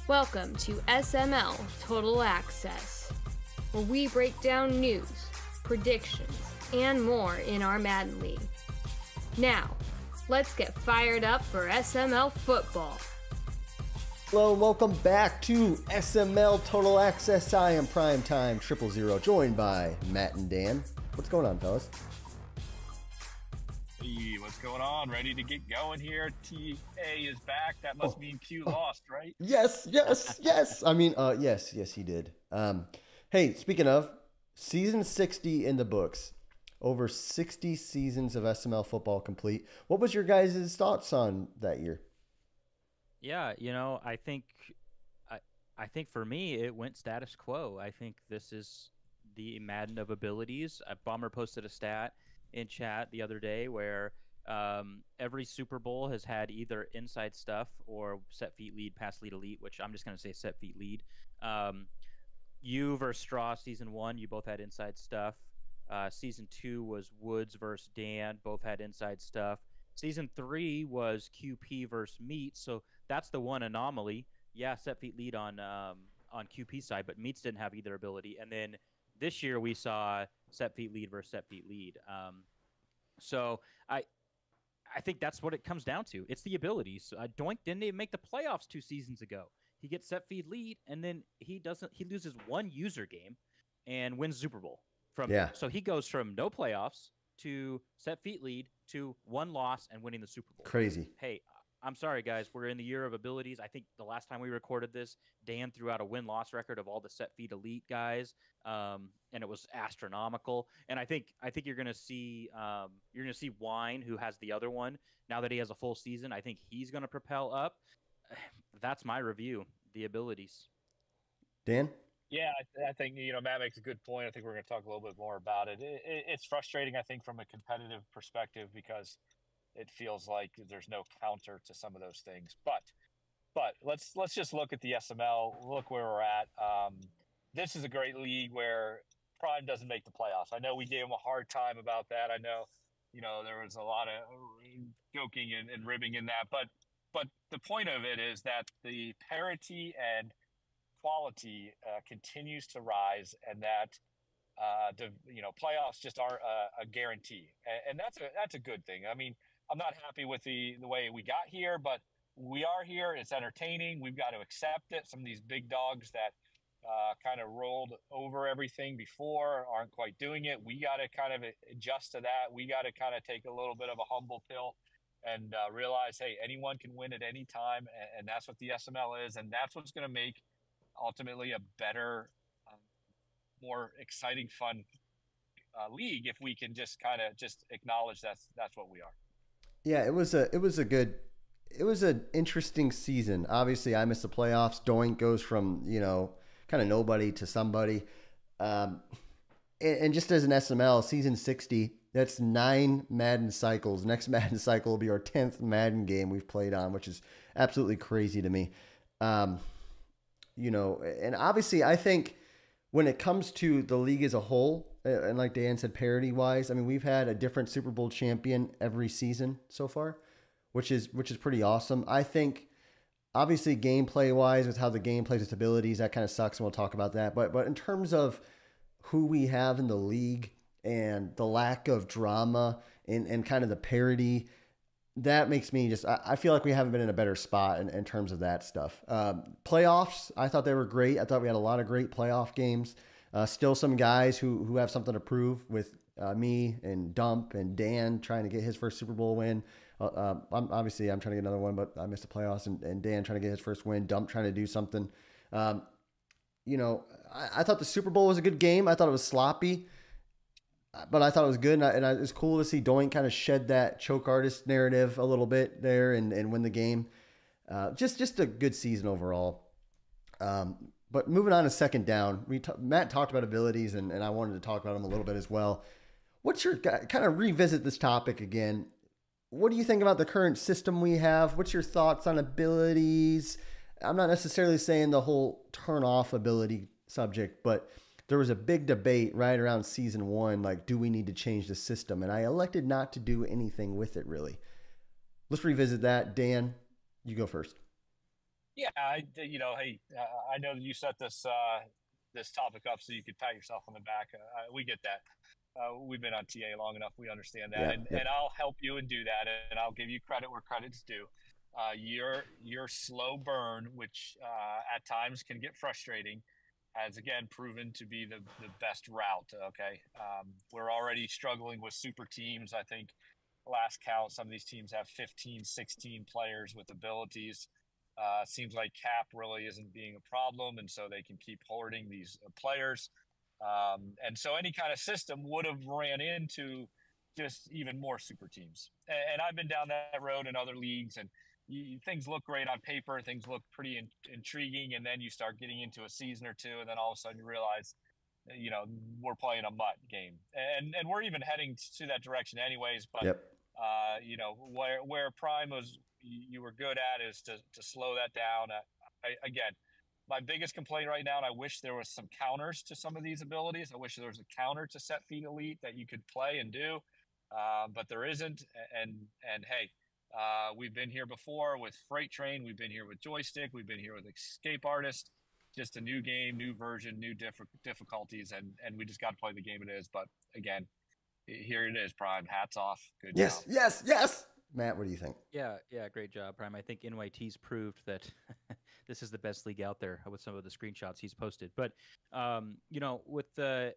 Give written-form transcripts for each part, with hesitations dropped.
Welcome to SML Total Access, where we break down news, predictions, and more in our Madden League. Now, let's get fired up for SML football. Hello and welcome back to SML Total Access. I am Primetime 000, joined by Matt and Dan. What's going on, fellas? Hey, what's going on? Ready to get going here? TA is back. That must mean Q lost, right? Yes. I mean, yes, he did. Hey, speaking of, season 60 in the books. Over 60 seasons of SML football complete. What was your guys' thoughts on that year? Yeah, I think for me it went status quo. I think this is the Madden of abilities. Bomber posted a stat in chat the other day where every Super Bowl has had either inside stuff or set feet lead, pass lead elite, which I'm just going to say set feet lead. You versus Straw season 1, you both had inside stuff. Season 2 was Woods versus Dan, both had inside stuff. Season 3 was QP versus Meat, so that's the one anomaly. Yeah, set feet lead on QP side, but Meats didn't have either ability. And then this year we saw set feet lead versus set feet lead. So I think that's what it comes down to. It's the abilities. Doink didn't even make the playoffs 2 seasons ago. He gets set feet lead, and then he loses one user game and wins Super Bowl. So he goes from no playoffs to set feet lead to 1 loss and winning the Super Bowl. Crazy. Hey, I'm sorry, guys. We're in the year of abilities. I think the last time we recorded this, Dan threw out a win-loss record of all the set feet elite guys, and it was astronomical. And I think you're gonna see Wine, who has the other one. Now that he has a full season, I think he's gonna propel up. That's my review. The abilities. Dan? Yeah, I think Matt makes a good point. I think we're going to talk a little bit more about it. It's frustrating, I think, from a competitive perspective because it feels like there's no counter to some of those things. But let's just look at the SML. Look where we're at. This is a great league where Prime doesn't make the playoffs. I know we gave him a hard time about that. I know, there was a lot of joking and ribbing in that. But the point of it is that the parity and quality continues to rise, and that playoffs just aren't a guarantee, and that's a good thing. I mean, I'm not happy with the way we got here, but we are here. It's entertaining. We've got to accept it. Some of these big dogs that kind of rolled over everything before aren't quite doing it. We got to kind of adjust to that. We got to kind of take a little bit of a humble pill and realize, hey, anyone can win at any time, and that's what the SML is, and that's what's going to make ultimately a better, more exciting, fun league if we can just kind of just acknowledge that's what we are. Yeah, it was an interesting season. Obviously, I missed the playoffs. Doink goes from kind of nobody to somebody, and just as an SML season 60, that's 9 Madden cycles. Next Madden cycle will be our 10th Madden game we've played on, which is absolutely crazy to me. And obviously I think when it comes to the league as a whole, and like Dan said, parity wise, I mean, we've had a different Super Bowl champion every season so far, which is pretty awesome. I think obviously gameplay wise with how the game plays its abilities, that kind of sucks. And we'll talk about that. But in terms of who we have in the league and the lack of drama and kind of the parity, that makes me I feel like we haven't been in a better spot in terms of that stuff. Playoffs, I thought they were great. I thought we had a lot of great playoff games. Still some guys who have something to prove with me and Dump and Dan trying to get his first Super Bowl win. I'm trying to get another one, but I missed the playoffs, and Dan trying to get his first win. Dump trying to do something. I thought the Super Bowl was a good game. I thought it was sloppy, but I thought it was good, and it was cool to see Doink kind of shed that choke artist narrative a little bit there and win the game. Just a good season overall. But moving on to second down, Matt talked about abilities, and I wanted to talk about them a little bit as well. What's your kind of revisit this topic again? What do you think about the current system we have? What's your thoughts on abilities? I'm not necessarily saying the whole turn off ability subject, but there was a big debate right around season 1, like, do we need to change the system? And I elected not to do anything with it, really. Let's revisit that. Dan, you go first. Yeah, hey, I know that you set this topic up so you could pat yourself on the back. We get that. We've been on TA long enough. We understand that, Yeah, and yep. I'll help you and do that, and I'll give you credit where credit's due. Your slow burn, which at times can get frustrating, has again proven to be the best route. Okay, we're already struggling with super teams. I think last count, some of these teams have 15, 16 players with abilities. Seems like cap really isn't being a problem, and so they can keep hoarding these players. And so any kind of system would have ran into just even more super teams. And I've been down that road in other leagues, and things look great on paper, things look pretty intriguing, and then you start getting into a season or two, and then all of a sudden you realize, we're playing a mutt game, and we're even heading to that direction anyways. But Yep. where Prime was, you were good at is to slow that down. Again, my biggest complaint right now, and I wish there was some counters to some of these abilities. I wish there was a counter to Set Feet Elite that you could play and do, but there isn't. And hey, we've been here before with Freight Train. We've been here with Joystick. We've been here with Escape Artist. Just a new game, new version, new difficulties, and we just got to play the game it is. But again, here it is, Prime. Hats off. Good Yes, job. yes, yes. Matt, what do you think? Yeah, great job, Prime. I think NYT's proved that this is the best league out there with some of the screenshots he's posted. But with the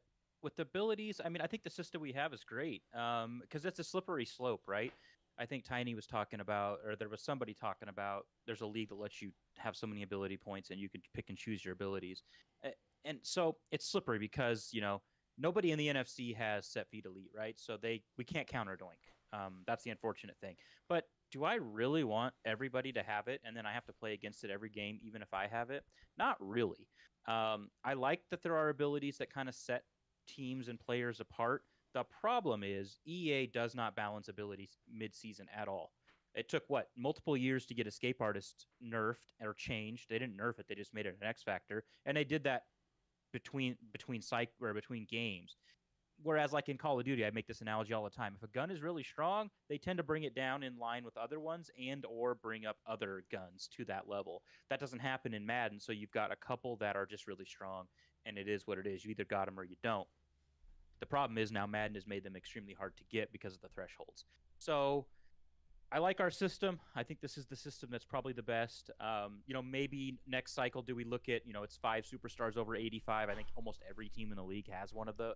abilities, I mean, I think the system we have is great because it's a slippery slope, right? I think Tiny was talking about, or there was somebody talking about, there's a league that lets you have so many ability points and you can pick and choose your abilities. And so it's slippery because, nobody in the NFC has Set Feet Elite, right? So we can't counter Doink. That's the unfortunate thing. But do I really want everybody to have it and then I have to play against it every game, even if I have it? Not really. I like that there are abilities that kind of set teams and players apart. The problem is EA does not balance abilities mid-season at all. It took multiple years to get Escape Artist nerfed or changed. They didn't nerf it; they just made it an X factor, and they did that between games. Whereas, like in Call of Duty, I make this analogy all the time. If a gun is really strong, they tend to bring it down in line with other ones or bring up other guns to that level. That doesn't happen in Madden, so you've got a couple that are just really strong, and it is what it is. You either got them or you don't. The problem is now Madden has made them extremely hard to get because of the thresholds. So I like our system. I think this is the system that's probably the best. Maybe next cycle, do we look at, it's 5 superstars over 85. I think almost every team in the league has one of the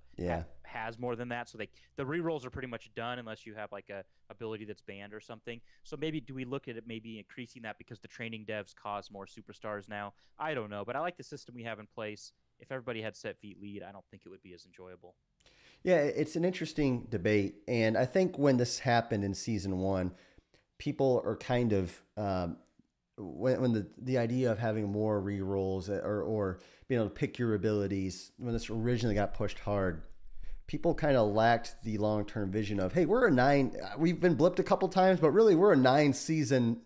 has more than that. So the rerolls are pretty much done unless you have like a ability that's banned or something. So maybe do we look at it maybe increasing that because the training devs cause more superstars now? I don't know, but I like the system we have in place. If everybody had Set Feet lead, I don't think it would be as enjoyable. Yeah, it's an interesting debate. And I think when this happened in season 1, people are kind of when the idea of having more re-rolls or being able to pick your abilities, when this originally got pushed hard, people kind of lacked the long-term vision of, hey, we've been blipped a couple times, but really we're a 9-season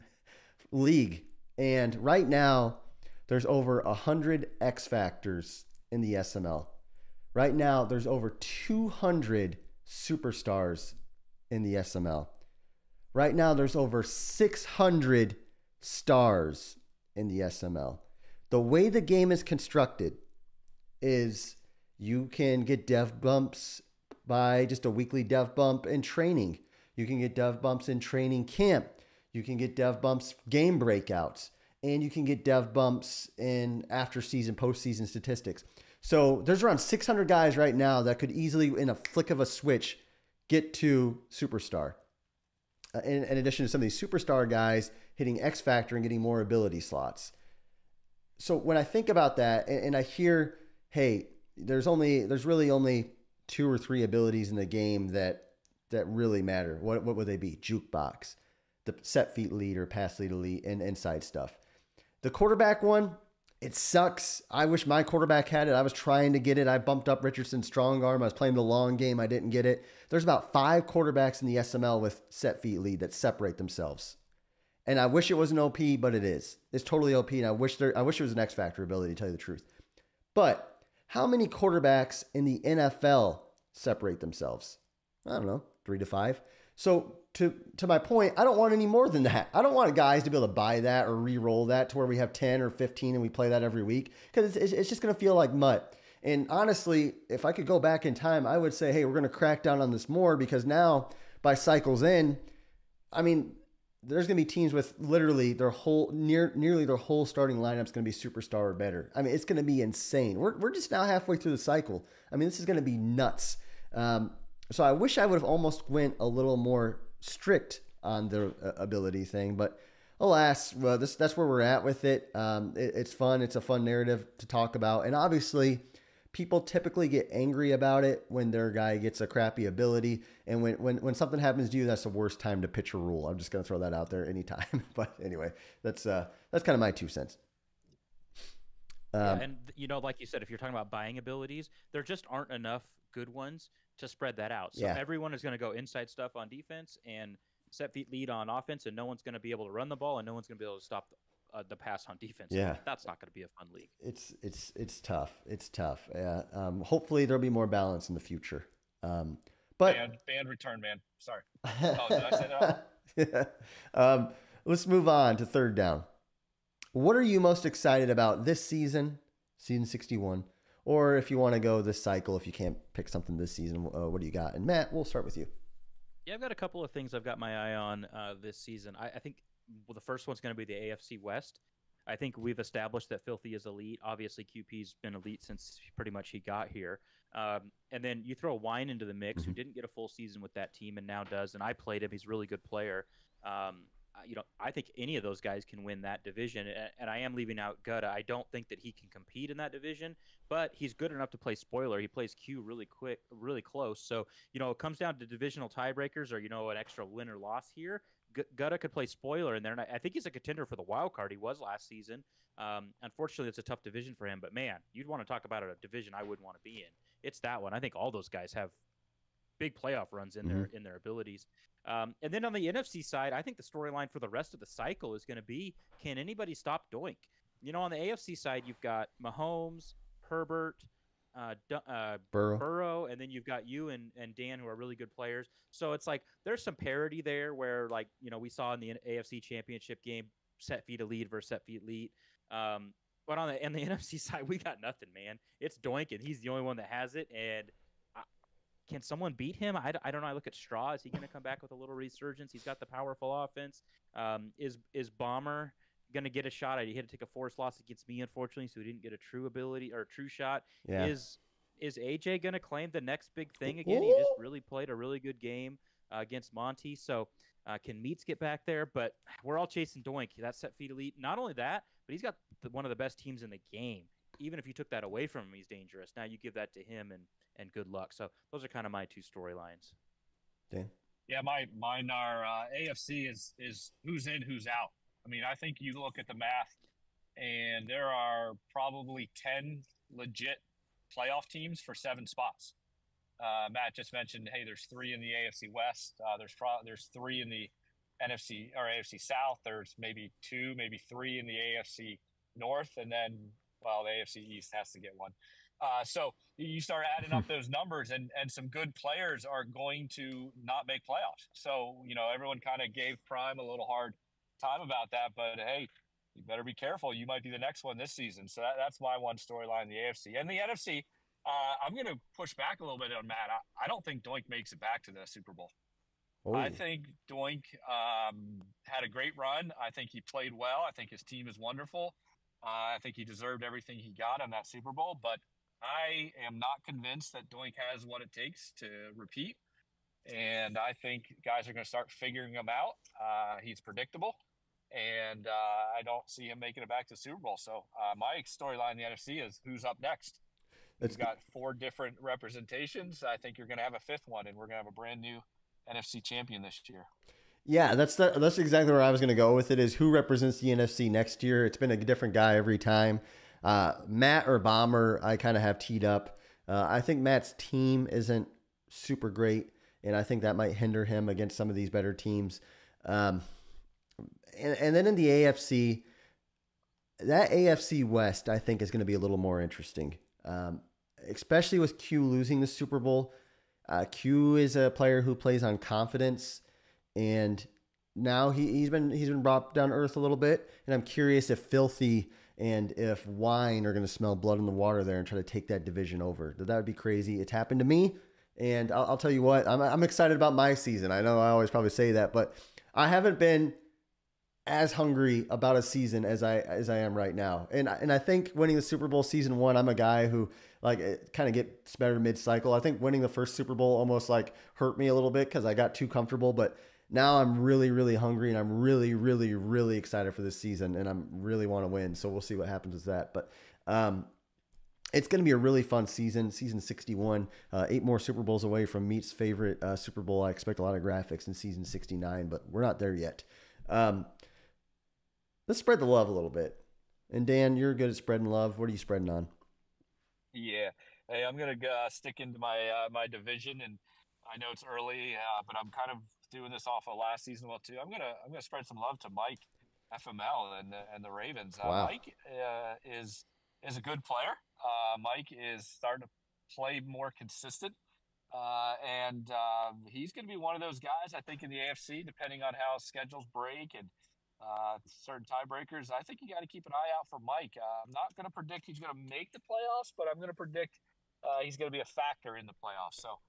league. And right now there's over 100 X factors in the SML. Right now there's over 200 superstars in the SML. Right now, there's over 600 stars in the SML. The way the game is constructed is you can get dev bumps by just a weekly dev bump in training. You can get dev bumps in training camp. You can get dev bumps game breakouts. And you can get dev bumps in after-season, post-season statistics. So there's around 600 guys right now that could easily, in a flick of a switch, get to Superstar. In addition to some of these superstar guys hitting X Factor and getting more ability slots. So when I think about that and I hear, hey, there's really only 2 or 3 abilities in the game that really matter. What would they be? Jukebox, the Set Feet lead or pass lead elite, and inside stuff. The quarterback one, it sucks. I wish my quarterback had it. I was trying to get it. I bumped up Richardson's strong arm. I was playing the long game. I didn't get it. There's about 5 quarterbacks in the SML with Set Feet lead that separate themselves. And I wish it was an OP, but it is. It's totally OP, and I wish it was an X Factor ability, to tell you the truth. But how many quarterbacks in the NFL separate themselves? I don't know, 3 to 5. So to my point, I don't want any more than that. I don't want guys to be able to buy that or re-roll that to where we have 10 or 15 and we play that every week, because it's just going to feel like mud. And honestly, if I could go back in time, I would say, hey, we're going to crack down on this more, because now by cycles in, I mean, there's going to be teams with literally their whole nearly their whole starting lineup's going to be superstar or better. I mean, it's going to be insane. We're just now halfway through the cycle. I mean, this is going to be nuts. So I wish I would have almost went a little more strict on the ability thing, but alas, well, that's where we're at with it. It's fun. It's a fun narrative to talk about, and obviously, people typically get angry about it when their guy gets a crappy ability. And when something happens to you, that's the worst time to pitch a rule. I'm just going to throw that out there anytime. But anyway, that's kind of my 2 cents. And, like you said, if you're talking about buying abilities, there just aren't enough good ones to spread that out. So everyone is going to go inside stuff on defense and set feet lead on offense, and no one's going to be able to run the ball, and no one's going to be able to stop the pass on defense. Yeah, that's not going to be a fun league. It's tough. It's tough. Yeah. Hopefully there'll be more balance in the future. But band return, man. Sorry. Oh, did I say that? Yeah. Let's move on to third down. What are you most excited about this season 61, or if you want to go this cycle, if you can't pick something this season, what do you got? And Matt, we'll start with you. Yeah, I've got a couple of things I've got my eye on this season. I think the first one's going to be the AFC West. I think we've established that Filthy is elite. Obviously, QP's been elite since pretty much he got here. And then you throw Wine into the mix, who didn't get a full season with that team and now does. And I played him. He's a really good player. I think any of those guys can win that division. And I am leaving out Gutta. I don't think that he can compete in that division, but he's good enough to play spoiler. He plays Q really quick, really close. So, it comes down to divisional tiebreakers or, an extra win or loss here. Gutta could play spoiler in there, and I think he's a contender for the wild card. He was last season. Unfortunately, it's a tough division for him, but man, you'd want to talk about a division I wouldn't want to be in. It's that one. I think all those guys have big playoff runs in their abilities. And then on the NFC side, I think the storyline for the rest of the cycle is going to be, can anybody stop Doink? On the AFC side, you've got Mahomes, Herbert, Burrow, and then you've got you and Dan, who are really good players. So it's like there's some parity there where, like, we saw in the AFC Championship game, set feet elite versus set feet elite. But on the NFC side, we got nothing, man. It's Doink, and he's the only one that has it. And can someone beat him? I don't know. I look at Straw. Is he going to come back with a little resurgence? He's got the powerful offense. Is Bomber going to get a shot? He had to take a forced loss against me, unfortunately, so he didn't get a true ability or a true shot. Yeah. Is AJ going to claim the next big thing again? He just really played a really good game against Monty. So can Meats get back there? But we're all chasing Doink. That's set feet elite. Not only that, but he's got one of the best teams in the game. Even if you took that away from him, he's dangerous. Now you give that to him and good luck. So those are kind of my 2 storylines. Dan? Yeah, mine are AFC is who's in, who's out. I mean, I think you look at the math, and there are probably 10 legit playoff teams for 7 spots. Matt just mentioned, hey, there's 3 in the AFC West. There's 3 in the NFC or AFC South. There's maybe 2, maybe 3 in the AFC North, and then, well, the AFC East has to get one. So you start adding up those numbers, and some good players are going to not make playoffs. So, everyone kind of gave Prime a little hard time about that, but hey, you better be careful. You might be the next one this season. So that's my one storyline in the AFC. And the NFC, I'm going to push back a little bit on Matt. I don't think Doink makes it back to the Super Bowl. Oh. I think Doink had a great run. I think he played well. I think his team is wonderful. I think he deserved everything he got in that Super Bowl, but I am not convinced that Doink has what it takes to repeat. And I think guys are going to start figuring him out. He's predictable, and I don't see him making it back to the Super Bowl. So my storyline in the NFC is who's up next. We've got 4 different representations. I think you're going to have a 5th one, and we're going to have a brand new NFC champion this year. Yeah, that's exactly where I was going to go with it, is who represents the NFC next year. It's been a different guy every time. Matt or Bomber, I kind of have teed up. I think Matt's team isn't super great, and I think that might hinder him against some of these better teams. And then in the AFC, that AFC West, I think, is going to be a little more interesting, especially with Q losing the Super Bowl. Q is a player who plays on confidence. and now he's been brought down to earth a little bit, and I'm curious if Filthy and if Wine are going to smell blood in the water there and try to take that division over. That would be crazy. It's happened to me, and I'll tell you what, I'm excited about my season. I know I always probably say that, but I haven't been as hungry about a season as I am right now. And I think winning the Super Bowl season one, I'm a guy who like it kind of gets better mid cycle. I think winning the first Super Bowl almost like hurt me a little bit because I got too comfortable, but now I'm really, really hungry and I'm really, really, really excited for this season and I'm really want to win. So we'll see what happens with that. But it's going to be a really fun season, season 61, 8 more Super Bowls away from Meat's favorite Super Bowl. I expect a lot of graphics in season 69, but we're not there yet. Let's spread the love a little bit. And Dan, you're good at spreading love. What are you spreading on? Yeah. Hey, I'm gonna stick into my my division, and I know it's early, but I'm kind of doing this off of last season well too. I'm gonna spread some love to Mike FML and the Ravens. Wow. Mike is a good player. Mike is starting to play more consistent, and he's going to be one of those guys. I think in the AFC, depending on how schedules break and certain tiebreakers, I think you got to keep an eye out for Mike. I'm not going to predict he's going to make the playoffs, but I'm going to predict he's going to be a factor in the playoffs. So,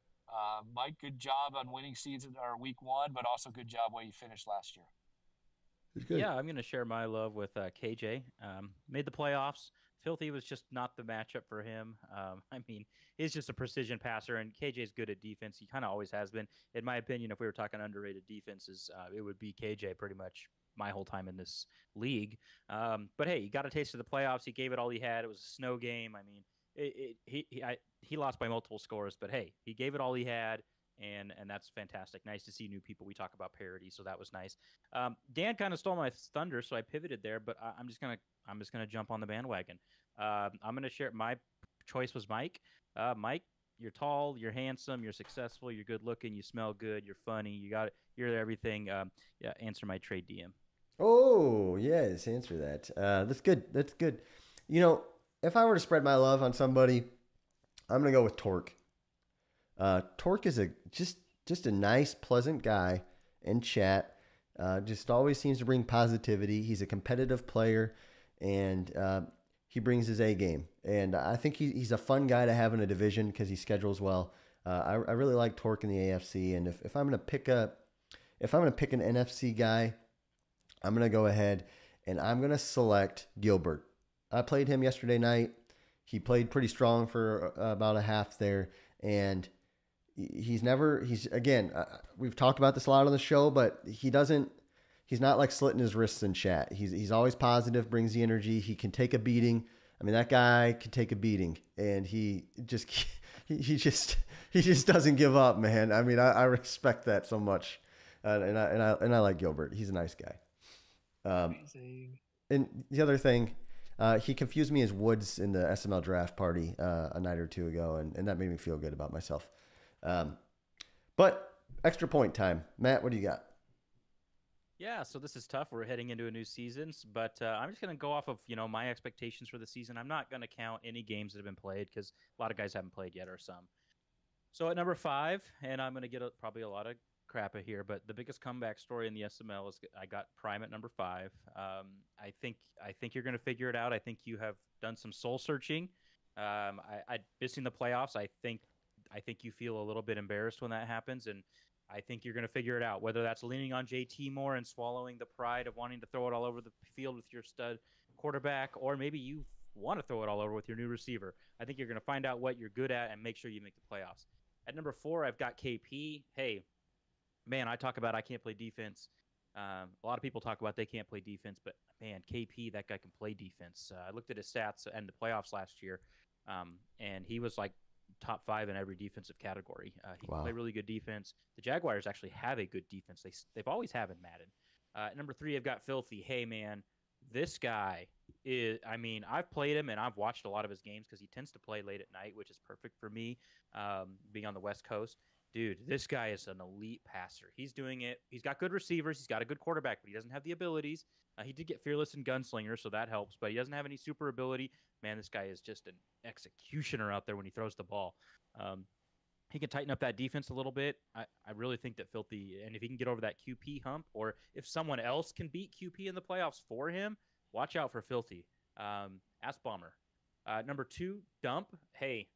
Mike, good job on winning season or week one, but also good job where you finished last year. Good. Yeah, I'm going to share my love with KJ. Made the playoffs. Filthy was just not the matchup for him. I mean, he's just a precision passer, and KJ's good at defense. He kind of always has been. In my opinion, if we were talking underrated defenses, it would be KJ pretty much my whole time in this league. But hey, he got a taste of the playoffs. He gave it all he had. It was a snow game. I mean, he lost by multiple scores, but hey, he gave it all he had. And that's fantastic. Nice to see new people. We talk about parity, so that was nice. Dan kind of stole my thunder, so I pivoted there. But I'm just gonna jump on the bandwagon. I'm gonna share my choice was Mike. Mike, you're tall, you're handsome, you're successful, you're good looking, you smell good, you're funny, you're everything. Yeah, answer my trade DM. Oh, yes, answer that. That's good. That's good. You know, if I were to spread my love on somebody, I'm gonna go with Torque. Torque is just a nice, pleasant guy in chat. Just always seems to bring positivity. He's a competitive player, and he brings his A game. And I think he's a fun guy to have in a division because he schedules well. I really like Torque in the AFC. And if I'm gonna pick an NFC guy, I'm gonna go ahead and I'm gonna select Gilbert. I played him yesterday night. He played pretty strong for about a half there, and he's again, we've talked about this a lot on the show, but he's not like slitting his wrists in chat. He's always positive, brings the energy. He can take a beating. I mean, that guy can take a beating, and he just doesn't give up, man. I mean, I respect that so much, and I like Gilbert. He's a nice guy. Amazing. And the other thing, he confused me as Woods in the SML draft party a night or two ago, and that made me feel good about myself. But extra point time. Matt, what do you got? Yeah, so this is tough. We're heading into a new season, but I'm just going to go off of my expectations for the season. I'm not going to count any games that have been played because a lot of guys haven't played yet or some. So at number 5, and I'm going to get probably a lot of crap here, but the biggest comeback story in the SML is I got Prime at number 5. I think you're going to figure it out. I think you have done some soul searching. I missing the playoffs. I think you feel a little bit embarrassed when that happens, and I think you're going to figure it out, whether that's leaning on JT more and swallowing the pride of wanting to throw it all over the field with your stud quarterback, or maybe you want to throw it all over with your new receiver. I think you're going to find out what you're good at and make sure you make the playoffs. At number 4, I've got KP. Hey, man, I talk about I can't play defense. A lot of people talk about they can't play defense, but man, KP, that guy can play defense. I looked at his stats in the playoffs last year, and he was like top 5 in every defensive category. He can play really good defense. The Jaguars actually have a good defense. They've always have in Madden. Number 3, I've got Filthy. Hey, man, this guy is, I mean, I've played him and I've watched a lot of his games because he tends to play late at night, which is perfect for me, being on the West Coast. Dude, this guy is an elite passer. He's doing it. He's got good receivers. He's got a good quarterback, but he doesn't have the abilities. He did get fearless and gunslinger, so that helps, but he doesn't have any super ability. Man, this guy is just an executioner out there when he throws the ball. He can tighten up that defense a little bit. I really think that Filthy, and if he can get over that QP hump, or if someone else can beat QP in the playoffs for him, watch out for Filthy. Ask Bomber. Number 2, Dump. Hey,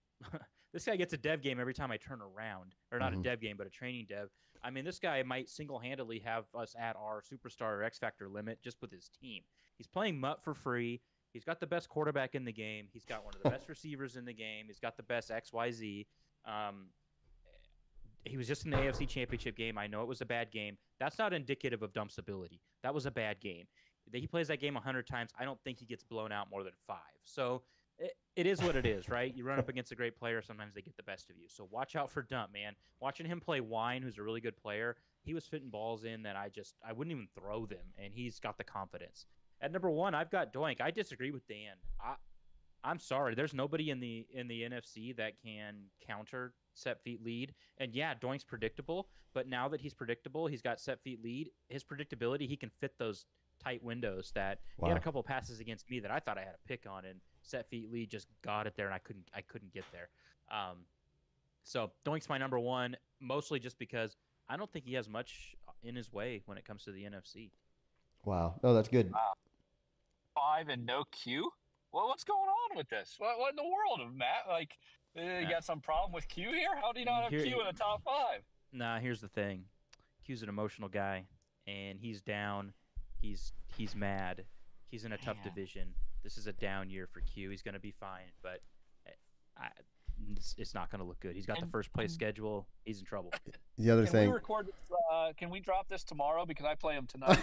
this guy gets a dev game every time I turn around. Or not a dev game, but a training dev. I mean, this guy might single-handedly have us at our superstar or X Factor limit just with his team. He's playing Mutt for free. He's got the best quarterback in the game. He's got one of the best receivers in the game. He's got the best XYZ. He was just in the AFC Championship game. I know it was a bad game. That's not indicative of Dump's ability. That was a bad game. He plays that game 100 times. I don't think he gets blown out more than 5. So it is what it is, right? You run up against a great player, sometimes they get the best of you. So watch out for Dump, man. Watching him play Wine, who's a really good player, he was fitting balls in that I wouldn't even throw them, and he's got the confidence. At number 1, I've got Doink. I disagree with Dan. I'm sorry. There's nobody in the NFC that can counter set feet lead. And yeah, Doink's predictable, but now that he's predictable, he's got set feet lead. His predictability, he can fit those tight windows that he had a couple of passes against me that I thought I had a pick on, and set feet lead just got it there, and I couldn't get there. So Doink's my number 1, mostly just because I don't think he has much in his way when it comes to the NFC. Wow. No, that's good. 5 and no Q? Well, what's going on with this? What in the world, Matt? Like, you got some problem with Q here? How do you not have Q in the top 5? Nah, here's the thing. Q's an emotional guy, and he's down. He's mad. He's in a tough division. This is a down year for Q. He's going to be fine, but it's not going to look good. He's got the first place schedule. He's in trouble. The other thing. Can we record this? Can we drop this tomorrow? Because I play him tonight.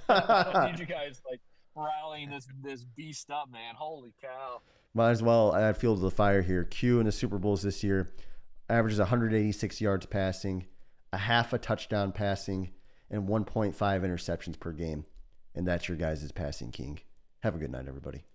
I need you guys like rallying this beast up, man. Holy cow. Might as well add fuel to the fire here. Q in the Super Bowls this year averages 186 yards passing, a half a touchdown passing, and 1.5 interceptions per game. And that's your guys' passing king. Have a good night, everybody.